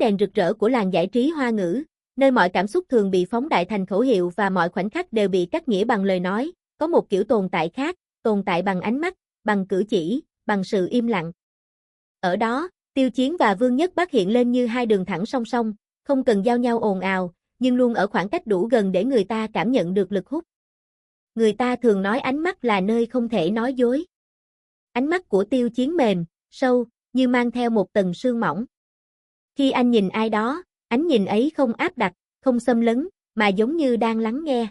đèn rực rỡ của làng giải trí Hoa ngữ, nơi mọi cảm xúc thường bị phóng đại thành khẩu hiệu và mọi khoảnh khắc đều bị cắt nghĩa bằng lời nói, có một kiểu tồn tại khác, tồn tại bằng ánh mắt, bằng cử chỉ, bằng sự im lặng. Ở đó, Tiêu Chiến và Vương Nhất Bác hiện lên như hai đường thẳng song song, không cần giao nhau ồn ào, nhưng luôn ở khoảng cách đủ gần để người ta cảm nhận được lực hút. Người ta thường nói ánh mắt là nơi không thể nói dối. Ánh mắt của Tiêu Chiến mềm, sâu, như mang theo một tầng sương mỏng. Khi anh nhìn ai đó, ánh nhìn ấy không áp đặt, không xâm lấn, mà giống như đang lắng nghe.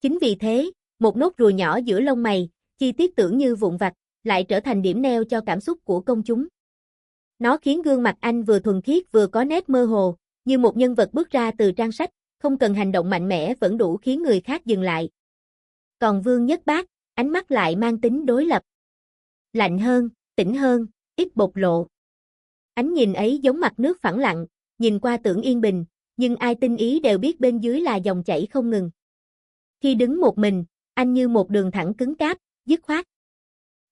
Chính vì thế, một nốt ruồi nhỏ giữa lông mày, chi tiết tưởng như vụn vặt, lại trở thành điểm neo cho cảm xúc của công chúng. Nó khiến gương mặt anh vừa thuần khiết vừa có nét mơ hồ, như một nhân vật bước ra từ trang sách, không cần hành động mạnh mẽ vẫn đủ khiến người khác dừng lại. Còn Vương Nhất Bác, ánh mắt lại mang tính đối lập. Lạnh hơn, tĩnh hơn, ít bộc lộ. Ánh nhìn ấy giống mặt nước phẳng lặng, nhìn qua tưởng yên bình, nhưng ai tinh ý đều biết bên dưới là dòng chảy không ngừng. Khi đứng một mình, anh như một đường thẳng cứng cáp, dứt khoát.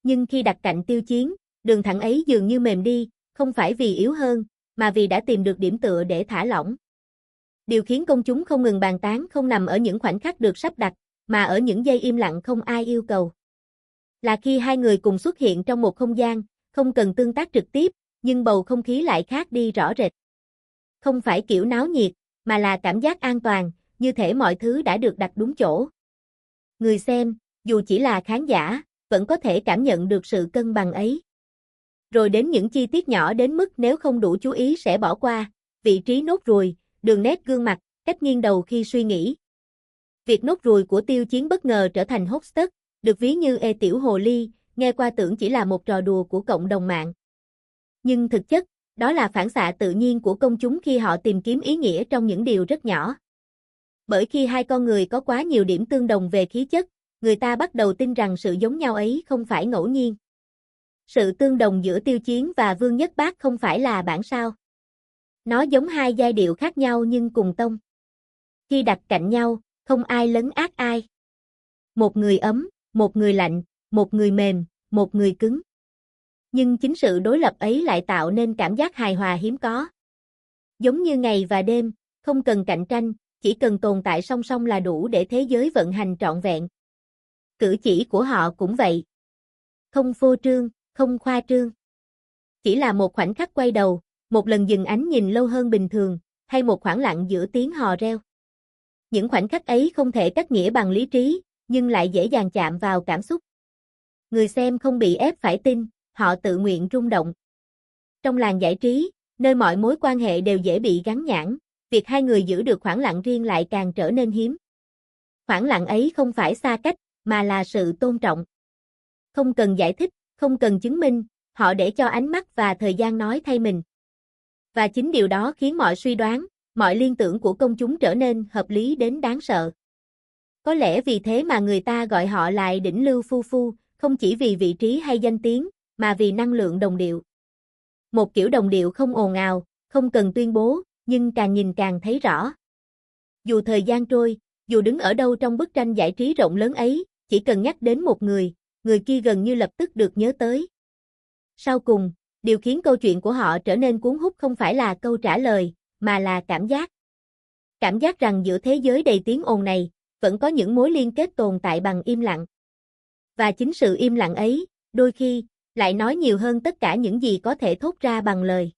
Nhưng khi đặt cạnh Tiêu Chiến, đường thẳng ấy dường như mềm đi, không phải vì yếu hơn, mà vì đã tìm được điểm tựa để thả lỏng. Điều khiến công chúng không ngừng bàn tán không nằm ở những khoảnh khắc được sắp đặt, mà ở những giây im lặng không ai yêu cầu. Là khi hai người cùng xuất hiện trong một không gian, không cần tương tác trực tiếp, nhưng bầu không khí lại khác đi rõ rệt. Không phải kiểu náo nhiệt, mà là cảm giác an toàn, như thể mọi thứ đã được đặt đúng chỗ. Người xem, dù chỉ là khán giả, vẫn có thể cảm nhận được sự cân bằng ấy. Rồi đến những chi tiết nhỏ đến mức nếu không đủ chú ý sẽ bỏ qua, vị trí nốt ruồi, đường nét gương mặt, cách nghiêng đầu khi suy nghĩ. Việc nốt ruồi của Tiêu Chiến bất ngờ trở thành hot search, được ví như ê tiểu hồ ly, nghe qua tưởng chỉ là một trò đùa của cộng đồng mạng. Nhưng thực chất, đó là phản xạ tự nhiên của công chúng khi họ tìm kiếm ý nghĩa trong những điều rất nhỏ. Bởi khi hai con người có quá nhiều điểm tương đồng về khí chất, người ta bắt đầu tin rằng sự giống nhau ấy không phải ngẫu nhiên. Sự tương đồng giữa Tiêu Chiến và Vương Nhất Bác không phải là bản sao. Nó giống hai giai điệu khác nhau nhưng cùng tông. Khi đặt cạnh nhau, không ai lấn át ai. Một người ấm, một người lạnh, một người mềm, một người cứng. Nhưng chính sự đối lập ấy lại tạo nên cảm giác hài hòa hiếm có. Giống như ngày và đêm, không cần cạnh tranh, chỉ cần tồn tại song song là đủ để thế giới vận hành trọn vẹn. Cử chỉ của họ cũng vậy. Không phô trương, không khoa trương. Chỉ là một khoảnh khắc quay đầu, một lần dừng ánh nhìn lâu hơn bình thường, hay một khoảng lặng giữa tiếng hò reo. Những khoảnh khắc ấy không thể cắt nghĩa bằng lý trí, nhưng lại dễ dàng chạm vào cảm xúc. Người xem không bị ép phải tin, họ tự nguyện rung động. Trong làng giải trí, nơi mọi mối quan hệ đều dễ bị gắn nhãn, việc hai người giữ được khoảng lặng riêng lại càng trở nên hiếm. Khoảng lặng ấy không phải xa cách, mà là sự tôn trọng. Không cần giải thích, không cần chứng minh, họ để cho ánh mắt và thời gian nói thay mình. Và chính điều đó khiến mọi suy đoán, mọi liên tưởng của công chúng trở nên hợp lý đến đáng sợ. Có lẽ vì thế mà người ta gọi họ là đỉnh lưu phu phu, không chỉ vì vị trí hay danh tiếng, mà vì năng lượng đồng điệu. Một kiểu đồng điệu không ồn ào, không cần tuyên bố, nhưng càng nhìn càng thấy rõ. Dù thời gian trôi, dù đứng ở đâu trong bức tranh giải trí rộng lớn ấy, chỉ cần nhắc đến một người kia gần như lập tức được nhớ tới. Sau cùng, điều khiến câu chuyện của họ trở nên cuốn hút không phải là câu trả lời, mà là cảm giác. Cảm giác rằng giữa thế giới đầy tiếng ồn này, vẫn có những mối liên kết tồn tại bằng im lặng. Và chính sự im lặng ấy, đôi khi, lại nói nhiều hơn tất cả những gì có thể thốt ra bằng lời.